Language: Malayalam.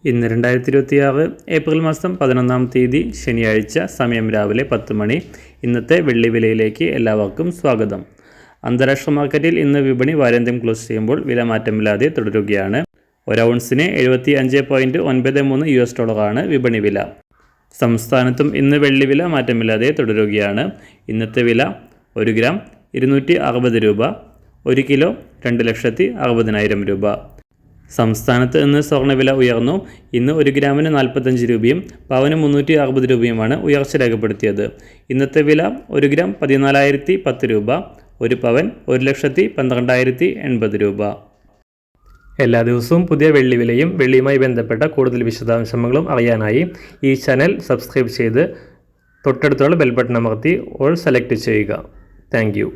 ഇന്ന് 2026 ഏപ്രിൽ മാസം 11-ാം തീയതി ശനിയാഴ്ച, സമയം രാവിലെ 10 മണി. ഇന്നത്തെ വെള്ളി വിലയിലേക്ക് എല്ലാവർക്കും സ്വാഗതം. അന്താരാഷ്ട്ര മാർക്കറ്റിൽ ഇന്ന് വിപണി വാരാന്ത്യം ക്ലോസ് ചെയ്യുമ്പോൾ വില മാറ്റമില്ലാതെ തുടരുകയാണ്. ഒരു ഔൺസിന് $75.93 വിപണി വില. സംസ്ഥാനത്തും ഇന്ന് വെള്ളി വില മാറ്റമില്ലാതെ തുടരുകയാണ്. ഇന്നത്തെ വില 1 ഗ്രാം 260 രൂപ, 1 കിലോ 2,60,000 രൂപ. സംസ്ഥാനത്ത് ഇന്ന് സ്വർണ്ണവില ഉയർന്നു. ഇന്ന് 1 ഗ്രാമിന് 45 രൂപയും പവന് 360 രൂപയുമാണ് ഉയർച്ച രേഖപ്പെടുത്തിയത്. ഇന്നത്തെ വില 1 ഗ്രാം 14,010 രൂപ, 1 പവൻ 1,12,080 രൂപ. എല്ലാ ദിവസവും പുതിയ വെള്ളി വിലയും വെള്ളിയുമായി ബന്ധപ്പെട്ട കൂടുതൽ വിശദാംശങ്ങളും അറിയാനായി ഈ ചാനൽ സബ്സ്ക്രൈബ് ചെയ്ത് തൊട്ടടുത്തുള്ള ബെൽ ബട്ടൺ അമർത്തി ഓൾ സെലക്ട് ചെയ്യുക. Thank you.